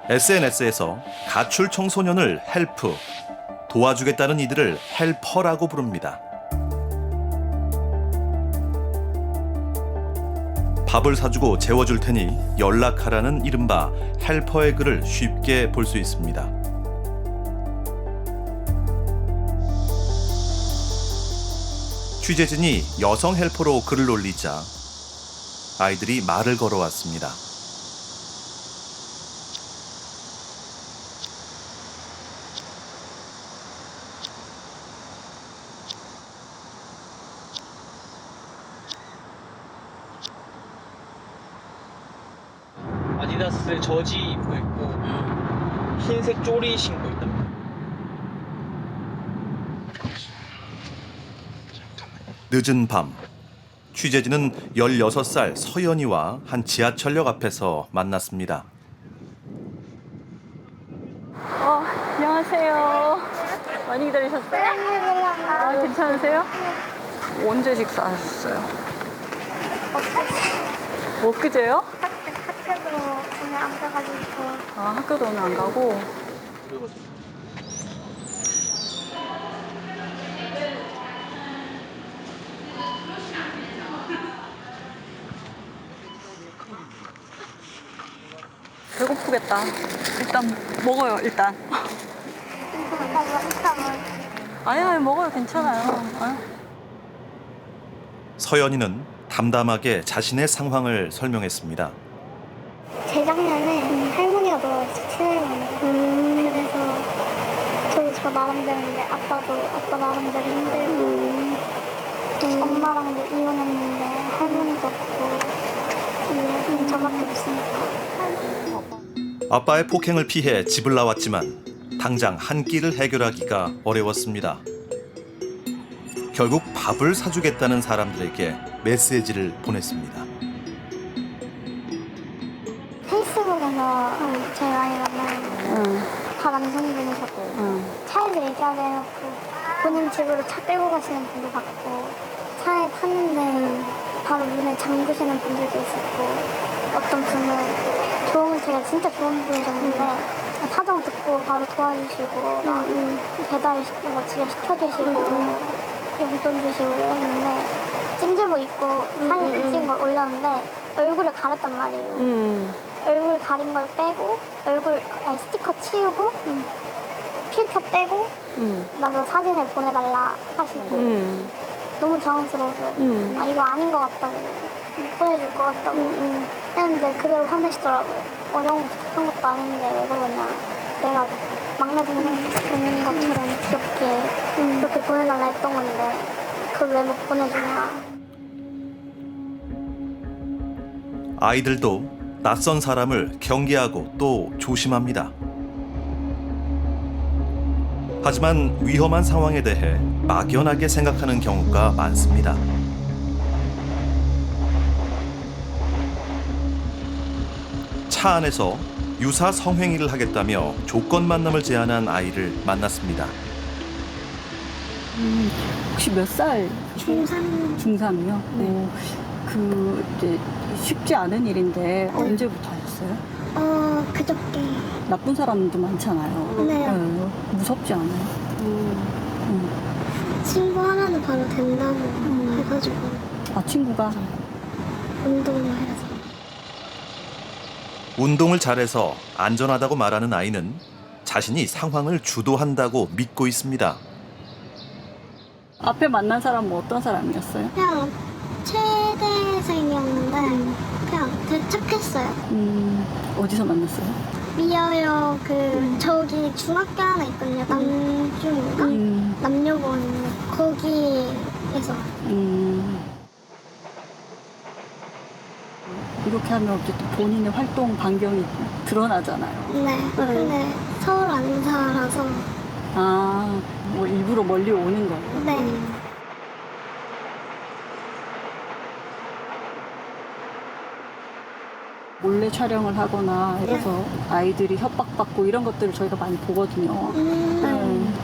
SNS에서 가출 청소년을 헬프, 도와주겠다는 이들을 헬퍼라고 부릅니다. 밥을 사주고 재워줄 테니 연락하라는 이른바 헬퍼의 글을 쉽게 볼 수 있습니다. 취재진이 여성 헬퍼로 글을 올리자 아이들이 말을 걸어왔습니다. 아디다스 저지 입고 있고 흰색 쪼리 신고 있다. 늦은 밤, 취재진은 16살 서연이와 한 지하철역 앞에서 만났습니다. 안녕하세요. 많이 기다리셨어요? 아, 괜찮으세요? 언제 식사하셨어요? 엊그제요? 학교도 오늘 안 가가지고. 아, 학교도 오늘 안 가고. 배고프겠다. 일단 먹어요, 일단. 아니, 먹어요. 괜찮아요. 아유. 서연이는 담담하게 자신의 상황을 설명했습니다. 재작년에 할머니가 돌아가셨어요. 친할머니가. 그래서 저도 저 나름대로인데 아빠도 아빠 나름대로 힘들고 엄마랑도 이혼했는데 할머니도 없고 저밖에 없으니까. 아빠의 폭행을 피해 집을 나왔지만 당장 한 끼를 해결하기가 어려웠습니다. 결국 밥을 사주겠다는 사람들에게 메시지를 보냈습니다. 페이스북에서 저희 많이 만나요. 다 남성분이셨고 차에서 얘기하게 해놓고 본인 집으로 차 끌고 가시는 분도 봤고 차에 탔는데 바로 문에 잠그시는 분들도 있었고 어떤 분은 되게 진짜 좋은 분이셨는데 사정 듣고 바로 도와주시고 배달시키고 집에 시켜주시고 용돈 주시고 이랬는데 찜질복 입고 사진 찍은 걸 올렸는데 얼굴을 가렸단 말이에요. 얼굴 가린 걸 빼고 스티커 치우고 필터 빼고 나도 사진을 보내달라 하시고 너무 당황스러워서 아 이거 아닌 것 같다고 못 보내줄 것 같다고 했는데 그대로 화내시더라고요. 어려운 거 부탁한 것도 아닌데 왜 그러냐. 내가 막내 동생 보는 것처럼 귀엽게 그렇게 보내달라 했던 건데 그걸 왜 못 보내주냐. 아이들도 낯선 사람을 경계하고 또 조심합니다. 하지만 위험한 상황에 대해 막연하게 생각하는 경우가 많습니다. 차 안에서 유사 성행위를 하겠다며 조건 만남을 제안한 아이를 만났습니다. 혹시 몇 살? 중3. 중3이요? 네. 그 이제 쉽지 않은 일인데 언제부터 하셨어요? 그저께. 나쁜 사람도 많잖아요. 네. 무섭지 않아요? 신고하면 바로 된다고 해가지고 아, 친구가? 운동을 해서. 운동을 잘해서 안전하다고 말하는 아이는 자신이 상황을 주도한다고 믿고 있습니다. 앞에 만난 사람은 어떤 사람이었어요? 그냥 최대생이었는데 그냥 되착했어요. 어디서 만났어요? 미어역 저기 중학교 하나 있거든요. 남중인가? 남녀본 거기에서. 이렇게 하면 어쨌든 본인의 활동 반경이 드러나잖아요. 네. 근데 서울 안 살아서. 아, 뭐 일부러 멀리 오는 거예요? 네. 몰래 촬영을 하거나 해서 아이들이 협박받고 이런 것들을 저희가 많이 보거든요.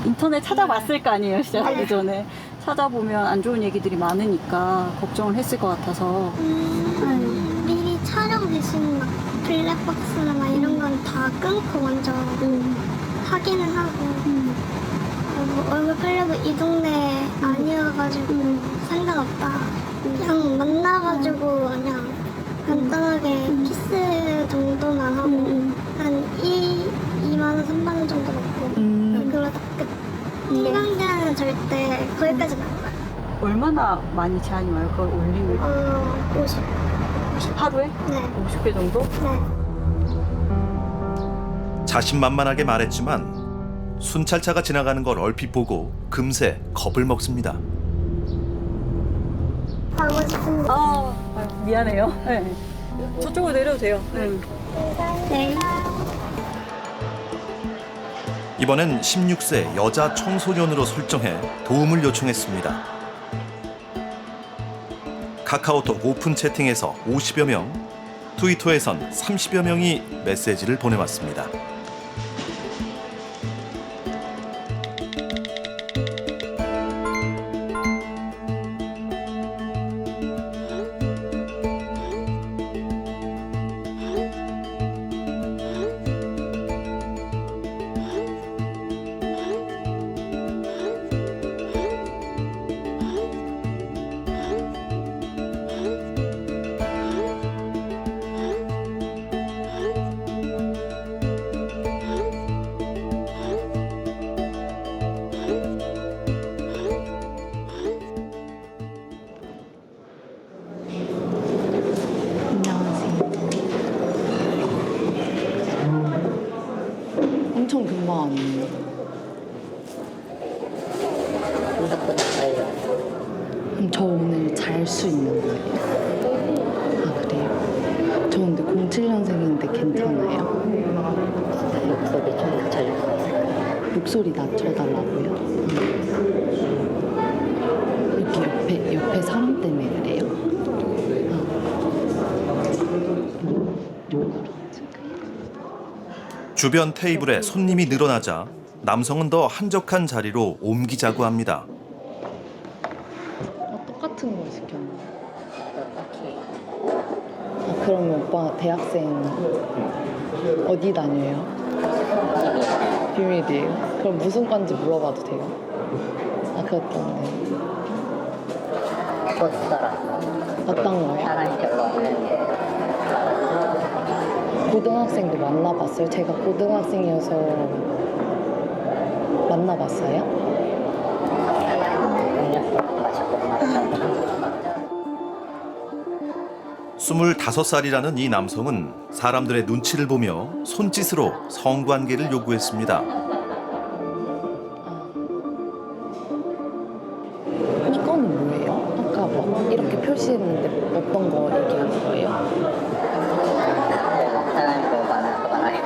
인터넷 찾아봤을 거 아니에요, 시작하기 전에. 찾아보면 안 좋은 얘기들이 많으니까 걱정을 했을 것 같아서. 미리 촬영 대신 막 블랙 블랙박스나 막 이런 건 다 끊고 먼저 확인을 하고 뭐 얼굴 끌려도 이 동네 아니어가지고 상관없다. 그냥 만나가지고 그냥 간단하게 키스 정도만 하고 한 2만 원, 3만 원 정도 먹고 그러다 끝. 시간제한은 절대 거기까지는 안 가요. 얼마나 많이 제한이 와요? 그걸 올리면 50. 하루에? 네. 50개 정도? 네. 자신만만하게 말했지만 순찰차가 지나가는 걸 얼핏 보고 금세 겁을 먹습니다. 가고 싶습니다. 미안해요. 네. 저쪽으로 내려도 돼요. 네. 네. 이번엔 16세 여자 청소년으로 설정해 도움을 요청했습니다. 카카오톡 오픈 채팅에서 50여 명, 트위터에선 30여 명이 메시지를 보내왔습니다. 엄청 금방 왔네요. 그럼 저 오늘 잘 수 있는 거예요? 아 그래요? 저 근데 07년생인데 괜찮아요? 목소리 좀 낮춰주세요. 목소리 낮춰달라고요? 여기 옆에 사람 때문에 그래요? 주변 테이블에 손님이 늘어나자 남성은 더 한적한 자리로 옮기자고 합니다. 똑같은 걸 시켰나? 아, 그러면 오빠 대학생 어디 다녀요? 비밀이에요? 그럼 무슨 과인지 물어봐도 돼요? 아 그것도 안 돼요. 꽃사랑. 어떤 거요? 사랑이 별로 없는데. 고등학생도 만나봤어요? 제가 고등학생이어서 만나봤어요? 음료수 마시고 25살이라는 이 남성은 사람들의 눈치를 보며 손짓으로 성관계를 요구했습니다. 이거는 뭐예요? 아까 막 이렇게 표시했는데 어떤 거 얘기하는 거예요? 사랑이 별로 많아요.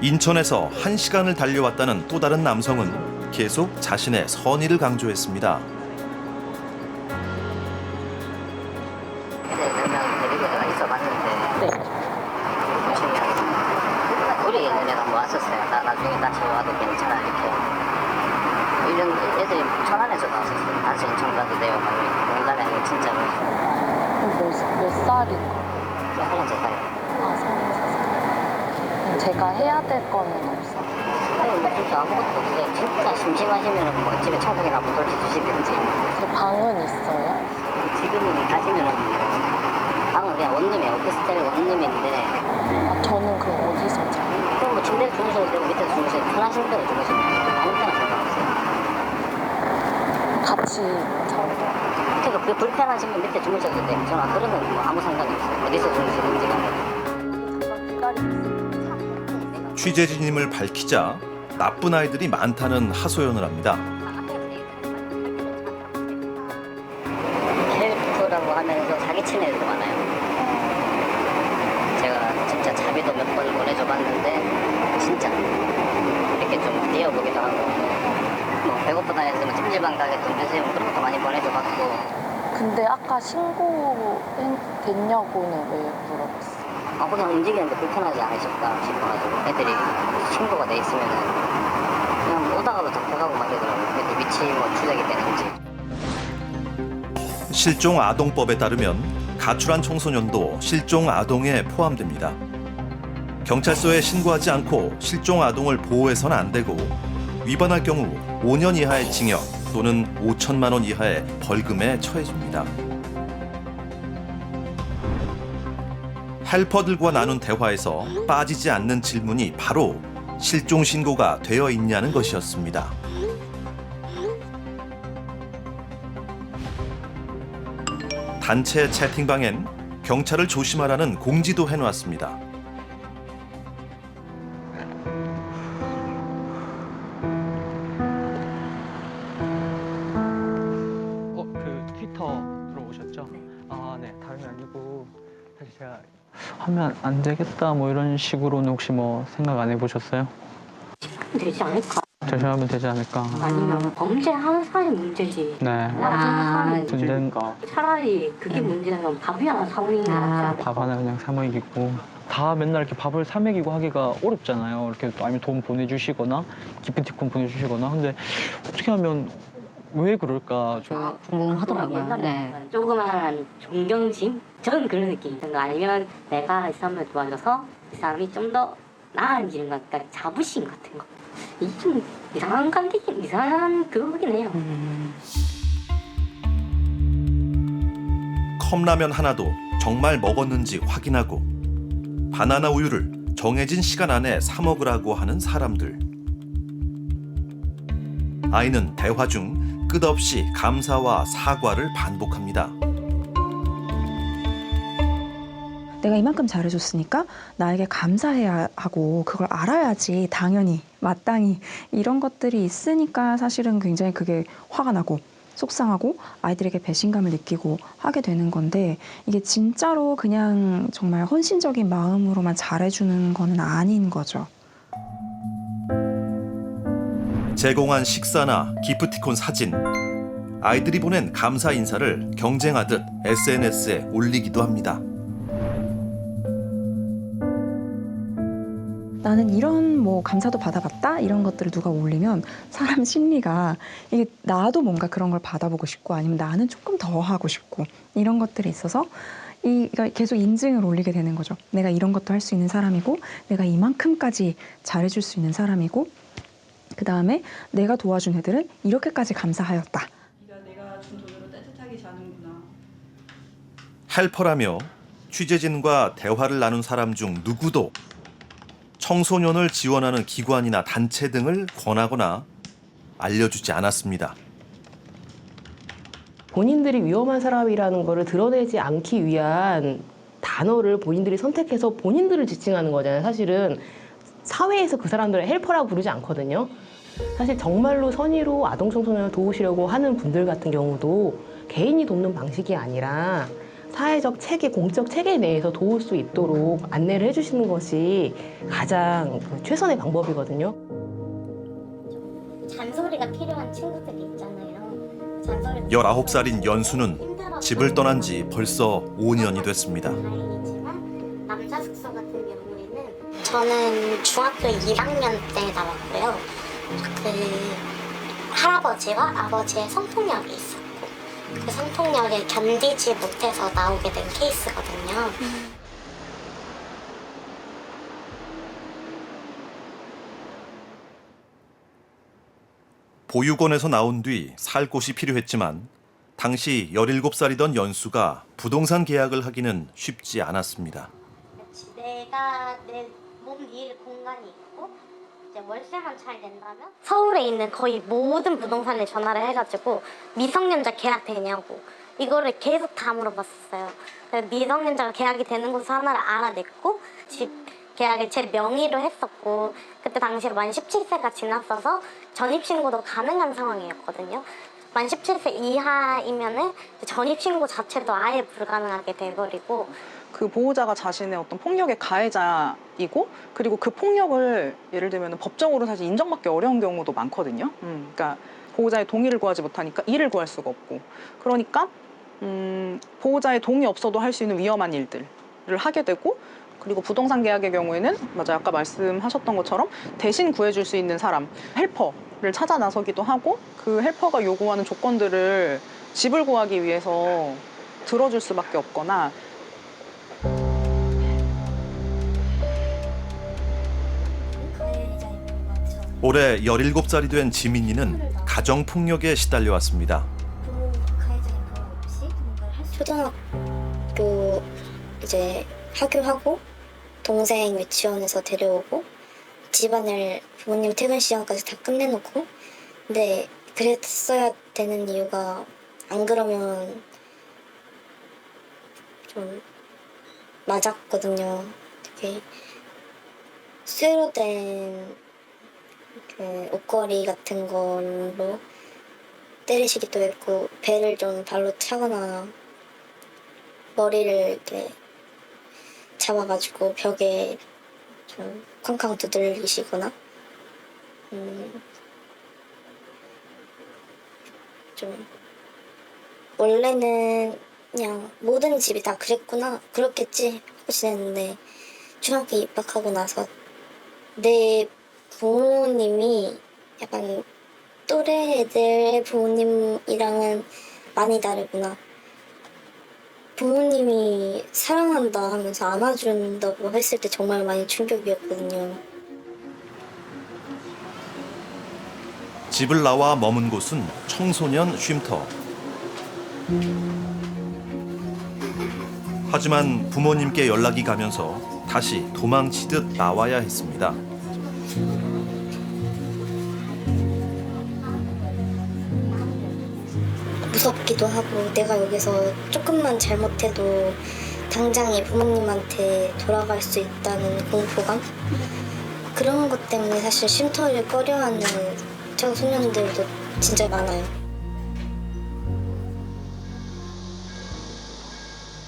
인천에서 1시간을 달려왔다는 또 다른 남성은 계속 자신의 선의를 강조했습니다. 이제 몇명 데리고 내가 있어봤는데. 네. 우리 내가 뭐 왔었어요. 나중에 다시 와도 괜찮아 이렇게. 이런 애들이 천안에서 나왔었어요. 다시 인천 가도 돼요. 농담이 아니고 진짜로. 몇 살이고? 저 혼자 살아요. 아, 33살. 제가 해야 될 거는 없어요. 아니 뭐 진짜 아무것도 없어요. 진짜 심심하시면 뭐 집에 청소기나 뭐 돌려주시든지. 그 방은 있어요? 지금은 가시면은 방은 그냥 원룸이에요. 오피스텔 원룸인데 아, 저는 그럼 어디서 자요? 그럼 뭐 침대에 주무셔도 되고 밑에 주무셔도 편하신 대로 주무시면 돼요. 아무 때나 상관없어요. 같이 자요? 그러니까 그 불편하시면 밑에 주무셔도 돼요. 저는 그러면 뭐 아무 상관이 없어요. 어디서 주무시든지 간에. 취재진임을 밝히자 나쁜 아이들이 많다는 하소연을 합니다. 헬프라고 하면서 사기치는 애들도 많아요. 제가 진짜 자비도 몇 번 보내줘봤는데 진짜 이렇게 좀 띄워보기도 하고 뭐 배고프다 했으면 찜질방 가게 돈 주세요 그런 것도 많이 보내줘봤고. 근데 아까 신고 됐냐고는 왜 물어봤어요? 그냥 움직이는데 불편하지 않으실까 싶어가지고 애들이 신고가 돼 있으면은 그냥 오다가도 잡혀가고 막 이러더라고요. 애들 위치 뭐 추적이 되는지. 실종아동법에 따르면 가출한 청소년도 실종아동에 포함됩니다. 경찰서에 신고하지 않고 실종아동을 보호해서는 안 되고 위반할 경우 5년 이하의 징역 또는 5천만 원 이하의 벌금에 처해집니다. 헬퍼들과 나눈 대화에서 빠지지 않는 질문이 바로 실종 신고가 되어 있냐는 것이었습니다. 단체 채팅방엔 경찰을 조심하라는 공지도 해놓았습니다. 그 트위터 들어오셨죠? 아, 네. 다름이 아니고 사실 제가 하면 안 되겠다 뭐 이런 식으로는 혹시 뭐 생각 안 해보셨어요? 되지 않을까? 조심하면 되지 않을까? 아니면 범죄하는 사람이 문제지. 네. 문제는 차라리 그게 문제는 건 밥이 하나 사오는 게 낫지. 밥 하나 그냥 사 먹이고 다 맨날 이렇게 밥을 사 먹이고 하기가 어렵잖아요. 이렇게 또 아니면 돈 보내주시거나 기프티콘 보내주시거나. 근데 어떻게 하면 왜 그럴까? 좀 궁금하더라고요. 네. 조그마한 존경심? 저는 그런 느낌이 든거 아니면 내가 이 사람을 도와줘서 이 사람이 좀 더 나아지는 것 같다. 자부심 같은 거. 이게 좀 이상한 관계긴 이상한 그거긴 해요. 컵라면 하나도 정말 먹었는지 확인하고 바나나 우유를 정해진 시간 안에 사 먹으라고 하는 사람들. 아이는 대화 중 끝없이 감사와 사과를 반복합니다. 내가 이만큼 잘해줬으니까 나에게 감사해야 하고 그걸 알아야지 당연히 마땅히 이런 것들이 있으니까 사실은 굉장히 그게 화가 나고 속상하고 아이들에게 배신감을 느끼고 하게 되는 건데 이게 진짜로 그냥 정말 헌신적인 마음으로만 잘해주는 거는 아닌 거죠. 제공한 식사나 기프티콘 사진, 아이들이 보낸 감사 인사를 경쟁하듯 SNS에 올리기도 합니다. 나는 이런 뭐 감사도 받아봤다 이런 것들을 누가 올리면 사람 심리가 이게 나도 뭔가 그런 걸 받아보고 싶고 아니면 나는 조금 더 하고 싶고 이런 것들이 있어서 이가 계속 인증을 올리게 되는 거죠. 내가 이런 것도 할 수 있는 사람이고 내가 이만큼까지 잘해줄 수 있는 사람이고 그 다음에 내가 도와준 애들은 이렇게까지 감사하였다. 내가 준 돈으로 따뜻하게 자는구나. 헬퍼라며 취재진과 대화를 나눈 사람 중 누구도 청소년을 지원하는 기관이나 단체 등을 권하거나 알려주지 않았습니다. 본인들이 위험한 사람이라는 것을 드러내지 않기 위한 단어를 본인들이 선택해서 본인들을 지칭하는 거잖아요. 사실은 사회에서 그 사람들을 헬퍼라고 부르지 않거든요. 사실 정말로 선의로 아동 청소년을 도우시려고 하는 분들 같은 경우도 개인이 돕는 방식이 아니라 사회적 체계, 공적 체계 내에서 도울 수 있도록 안내를 해주시는 것이 가장 최선의 방법이거든요. 잔소리가 필요한 친구들이 있잖아요. 잔소리 19살인 연수는 집을 떠난 지 벌써 5년이 됐습니다. 다행이지만 남자 숙소 같은 경우에는 저는 중학교 1학년 때 나왔고요. 그 할아버지와 아버지의 성폭력이 있었고 그 성폭력에 견디지 못해서 나오게 된 케이스거든요. 보육원에서 나온 뒤 살 곳이 필요했지만 당시 17살이던 연수가 부동산 계약을 하기는 쉽지 않았습니다. 내가 내 몸 위에 공간이 있고 이제 월세만 잘 낸다면 서울에 있는 거의 모든 부동산에 전화를 해가지고 미성년자 계약 되냐고 이거를 계속 다 물어봤었어요. 그래서 미성년자가 계약이 되는 곳을 하나를 알아냈고 집 계약을 제 명의로 했었고 그때 당시에 만 17세가 지났어서 전입신고도 가능한 상황이었거든요. 만 17세 이하이면은 전입신고 자체도 아예 불가능하게 돼버리고 그 보호자가 자신의 어떤 폭력의 가해자이고 그리고 그 폭력을 예를 들면 법적으로 사실 인정받기 어려운 경우도 많거든요. 그러니까 보호자의 동의를 구하지 못하니까 이를 구할 수가 없고 그러니까 보호자의 동의 없어도 할 수 있는 위험한 일들을 하게 되고 그리고 부동산 계약의 경우에는 맞아 아까 말씀하셨던 것처럼 대신 구해줄 수 있는 사람 헬퍼를 찾아 나서기도 하고 그 헬퍼가 요구하는 조건들을 집을 구하기 위해서 들어줄 수밖에 없거나 올해 17살이 된 지민이는 가정폭력에 시달려왔습니다. 초등학교 이제 하교하고 동생 유치원에서 데려오고 집안을 부모님 퇴근 시간까지 다 끝내놓고, 근데 그랬어야 되는 이유가 안 그러면 좀 맞았거든요. 되게 쇠로 된 그 옷걸이 같은 걸로 때리시기도 했고, 배를 좀 발로 차거나 머리를 이렇게 잡아가지고 벽에 좀 쾅쾅 두들기시거나 좀 원래는 그냥 모든 집이 다 그랬구나, 그렇겠지 하고 지냈는데 중학교 입학하고 나서 내 부모님이 약간 또래 애들의 부모님이랑은 많이 다르구나, 부모님이 사랑한다 하면서 안아준다고 했을 때 정말 많이 충격이었거든요. 집을 나와 머문 곳은 청소년 쉼터. 하지만 부모님께 연락이 가면서 다시 도망치듯 나와야 했습니다. 무섭기도 하고, 내가 여기서 조금만 잘못해도 당장에 부모님한테 돌아갈 수 있다는 공포감? 그런 것 때문에 사실 쉼터를 꺼려하는 청소년들도 진짜 많아요.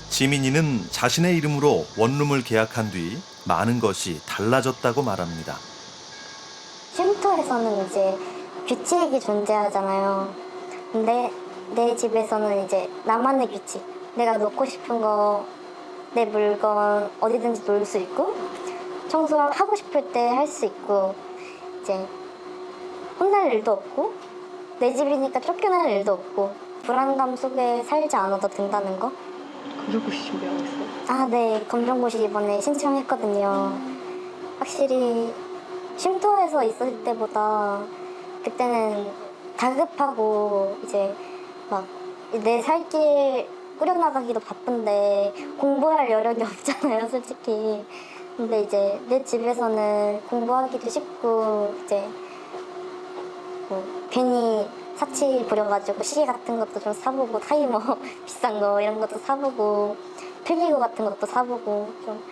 지민이는 자신의 이름으로 원룸을 계약한 뒤 많은 것이 달라졌다고 말합니다. 쉼터에서는 이제 규칙이 존재하잖아요. 근데 내 집에서는 이제 나만의 규칙, 내가 놓고 싶은 거, 내 물건 어디든지 놓을 수 있고, 청소하고 싶을 때 할 수 있고, 이제 혼날 일도 없고, 내 집이니까 쫓겨날 일도 없고, 불안감 속에 살지 않아도 된다는 거. 검정고시 준비하고 있어요? 아, 네. 검정고시 이번에 신청했거든요. 확실히 쉼터에서 있을 때보다 그때는 다급하고 이제 막 내 살 길 꾸려나가기도 바쁜데 공부할 여력이 없잖아요, 솔직히. 근데 이제 내 집에서는 공부하기도 쉽고, 이제 뭐 괜히 사치 부려가지고 시계 같은 것도 좀 사보고, 타이머 비싼 거 이런 것도 사보고, 필기구 같은 것도 사보고, 좀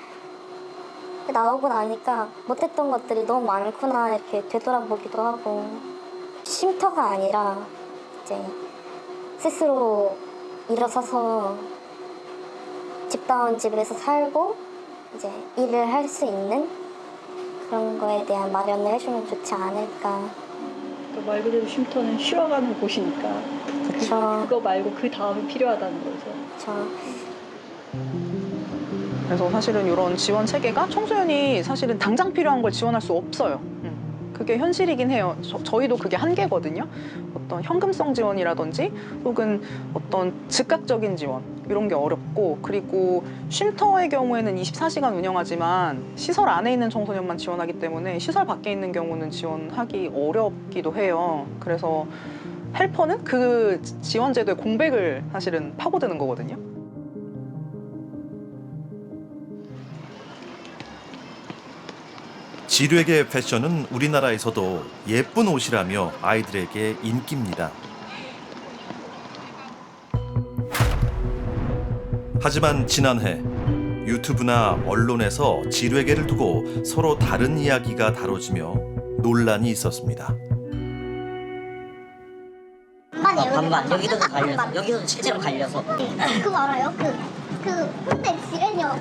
나오고 나니까 못했던 것들이 너무 많구나 이렇게 되돌아보기도 하고, 쉼터가 아니라 이제 스스로 일어서서 집다운 집에서 살고 이제 일을 할 수 있는 그런 거에 대한 마련을 해주면 좋지 않을까. 또 말 그대로 쉼터는 쉬어가는 곳이니까 그쵸. 그거 말고 그 다음이 필요하다는 거죠. 그쵸. 그래서 사실은 이런 지원 체계가 청소년이 사실은 당장 필요한 걸 지원할 수 없어요. 그게 현실이긴 해요. 저희도 그게 한계거든요. 어떤 현금성 지원이라든지 혹은 어떤 즉각적인 지원 이런 게 어렵고, 그리고 쉼터의 경우에는 24시간 운영하지만 시설 안에 있는 청소년만 지원하기 때문에 시설 밖에 있는 경우는 지원하기 어렵기도 해요. 그래서 헬퍼는 그 지원 제도의 공백을 사실은 파고드는 거거든요. 지뢰계 패션은 우리나라에서도 예쁜 옷이라며 아이들에게 인기입니다. 하지만 지난해 유튜브나 언론에서 지뢰계를 두고 서로 다른 이야기가 다뤄지며 논란이 있었습니다. 반반 여기도 갈려서, 여기도 실제로 갈려서. 그거 알아요? 그 홍대 지뢰녀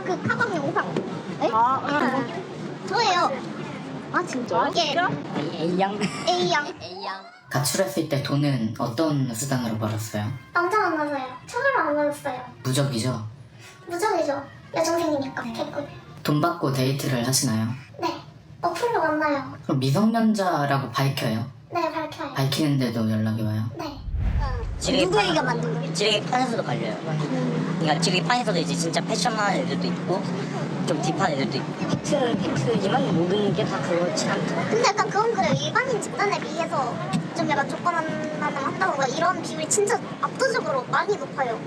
그 가방 영상. 저예요. 아 진짜요? A양? A양. 가출했을 때 돈은 어떤 수단으로 벌었어요? 남자 만나서요. 처음으로 안 만났어요. 무적이죠? 무적이죠. 여동생이니까 개꿀. 돈 받고 데이트를 하시나요? 네. 어플로 만나요. 그럼 미성년자라고 밝혀요? 네, 밝혀요. 밝히는데도 연락이 와요? 네. 누구에게 만든 거예요? 지르기 판에서도 갈려요. 그러니까 지르기 판에서도 이제 진짜 패션한 애들도 있고 좀 딥한 애들도 있고 팩트지만 모든 게 다 그렇지 않다. 근데 약간 그건 그래요. 일반인 집단에 비해서 좀 약간 조건하다거나 한다던가 이런 비율이 진짜 압도적으로 많이 높아요.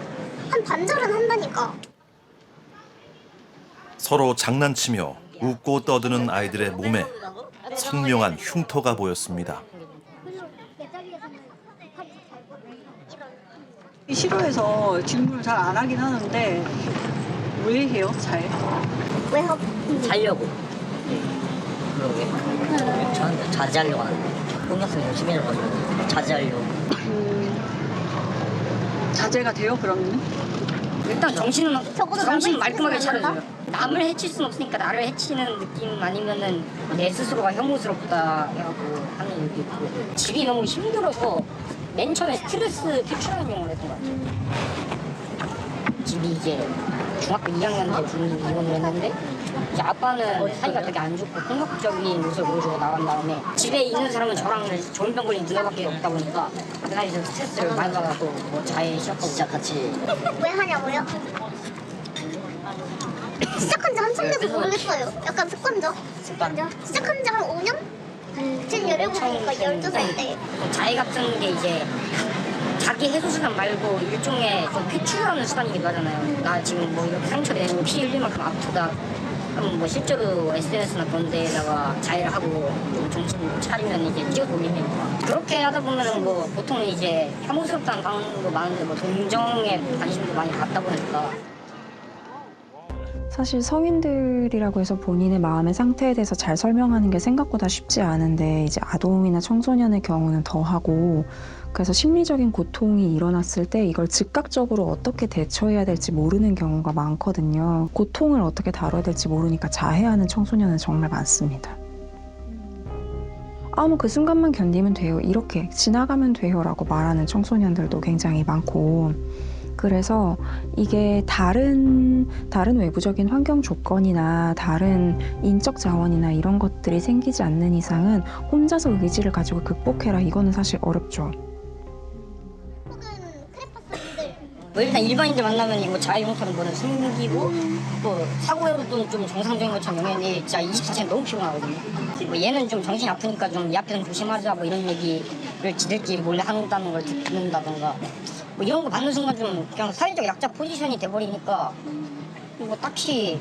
한 반절은 한다니까. 서로 장난치며 웃고 떠드는 아이들의 몸에 선명한 흉터가 보였습니다. 싫어해서 질문을 잘 안 하긴 하는데 왜 해요? 잘? 왜요? 자려고. 그러게. 저는 자제하려고 하는데 폭력성 열심히 해서 자제하려고. 자제가 돼요 그러면? 일단 정신은 정신 말끔하게 해치지 차려줘요. 남을 해칠 순 없으니까 나를 해치는 느낌 아니면은 내 스스로가 혐오스럽다 해갖고 하는 일도 있고 집이 너무 힘들어서 맨 처음에 스트레스 표출하는 경우를 했던 것 같아요. 집이 이제 중학교 2학년 때 부모님 이혼을 했는데 이제 아빠는 사이가 되게 안 좋고 폭력적인 모습을 보여주고 나간 다음에 집에 있는 사람은 저랑 전병 걸린 누나밖에 없다 보니까 그 사이에서 스트레스를 많이 받아서 뭐 자해 시작하고 같이 왜 하냐고요? 시작한 지 한참 돼서 모르겠어요. 약간 습관적? 시작한 지 한 5년? 전 17이니까 12살 때. 자해 같은 게 이제 자기 해소 수단 말고 일종의 좀 표출하는 수단이기도 하잖아요. 나 지금 뭐 이렇게 상처내고 피 흘릴 만큼 아프다. 그럼 뭐 실제로 SNS나 그런 데다가 자해를 하고 좀 정신 차리면 이제 찍어 올리면 그렇게 하다 보면은 뭐 보통 이제 혐오스럽다는 반응도 많은데 뭐 동정에 관심도 많이 갖다 보니까. 사실 성인들이라고 해서 본인의 마음의 상태에 대해서 잘 설명하는 게 생각보다 쉽지 않은데 이제 아동이나 청소년의 경우는 더하고 그래서 심리적인 고통이 일어났을 때 이걸 즉각적으로 어떻게 대처해야 될지 모르는 경우가 많거든요. 고통을 어떻게 다뤄야 될지 모르니까 자해하는 청소년은 정말 많습니다. 뭐 그 순간만 견디면 돼요. 이렇게 지나가면 돼요 라고 말하는 청소년들도 굉장히 많고 그래서 이게 다른 외부적인 환경 조건이나 다른 인적 자원이나 이런 것들이 생기지 않는 이상은 혼자서 의지를 가지고 극복해라 이거는 사실 어렵죠. 뭐 일단 일반인들 만나면 이거 자해 형태는 뭐는 숨기고 또 사고에도 좀 정상적인 것처럼 영향이 진짜 24시간 너무 피곤하거든요. 뭐 얘는 좀 정신이 아프니까 좀 이 앞에는 조심하자 뭐 이런 얘기를 지들끼리 몰래 한다는 걸 듣는다던가 뭐 이런 거 받는 순간 좀 그냥 사회적 약자 포지션이 돼버리니까 뭐 딱히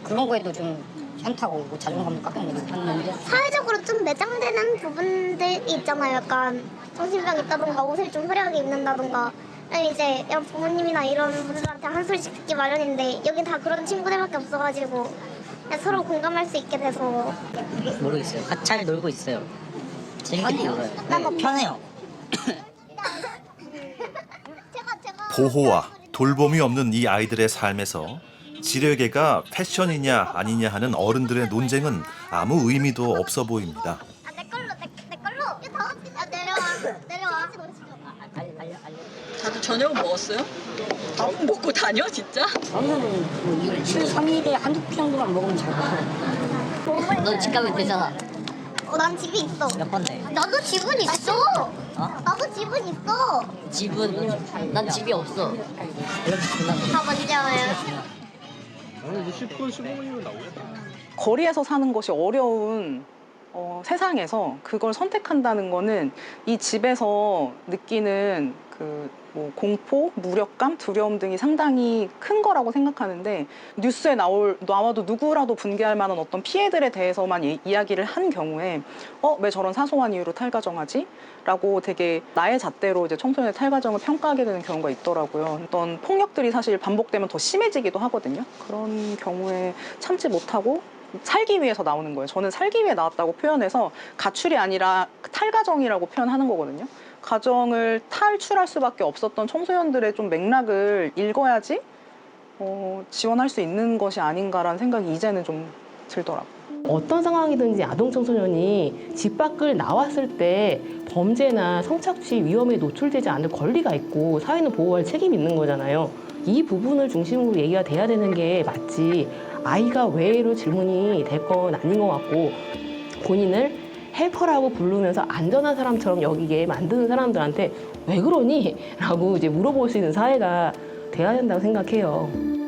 그런 거에도 좀 현타고 뭐 자존감도 깎여내고 했는데 사회적으로 좀 매장되는 부분들이 있잖아요. 약간 정신병 있다던가 옷을 좀 화려하게 입는다던가 아니 이제 부모님이나 이런 분들한테 한 소리씩 듣기 마련인데 여기 다 그런 친구들밖에 없어가지고 그냥 서로 공감할 수 있게 돼서 모르겠어요. 잘 놀고 있어요. 재밌게 놀아요. 네, 편해요. 보호와 돌봄이 없는 이 아이들의 삶에서 지뢰개가 패션이냐 아니냐 하는 어른들의 논쟁은 아무 의미도 없어 보입니다. 내 걸로 이거 다 내려와 다들 저녁 먹었어요? 밥 먹고 다녀 진짜? 저는 뭐 일주일 3일에 한두 끼 정도만 먹으면 잘 먹어요. 너 집 가면 되잖아. 난 집이 있어. 몇 번데? 나도 집은 있어. 나도 집은 있어. 집은 난 집이 없어. 이렇게 끝나면. 다 먼저 와요. 거리에서 사는 것이 어려운 세상에서 그걸 선택한다는 거는 이 집에서 느끼는 그 뭐 공포, 무력감, 두려움 등이 상당히 큰 거라고 생각하는데 뉴스에 나와도 누구라도 분개할 만한 어떤 피해들에 대해서만 이야기를 한 경우에 왜 저런 사소한 이유로 탈가정하지? 라고 되게 나의 잣대로 이제 청소년의 탈가정을 평가하게 되는 경우가 있더라고요. 어떤 폭력들이 사실 반복되면 더 심해지기도 하거든요. 그런 경우에 참지 못하고 살기 위해서 나오는 거예요. 저는 살기 위해 나왔다고 표현해서 가출이 아니라 탈가정이라고 표현하는 거거든요. 가정을 탈출할 수밖에 없었던 청소년들의 좀 맥락을 읽어야지 지원할 수 있는 것이 아닌가라는 생각이 이제는 좀 들더라고요. 어떤 상황이든지 아동 청소년이 집 밖을 나왔을 때 범죄나 성착취 위험에 노출되지 않을 권리가 있고 사회는 보호할 책임이 있는 거잖아요. 이 부분을 중심으로 얘기가 돼야 되는 게 맞지 아이가 왜로 질문이 될 건 아닌 것 같고 본인을 헬퍼라고 부르면서 안전한 사람처럼 여기게 만드는 사람들한테 왜 그러니? 라고 이제 물어볼 수 있는 사회가 돼야 된다고 생각해요.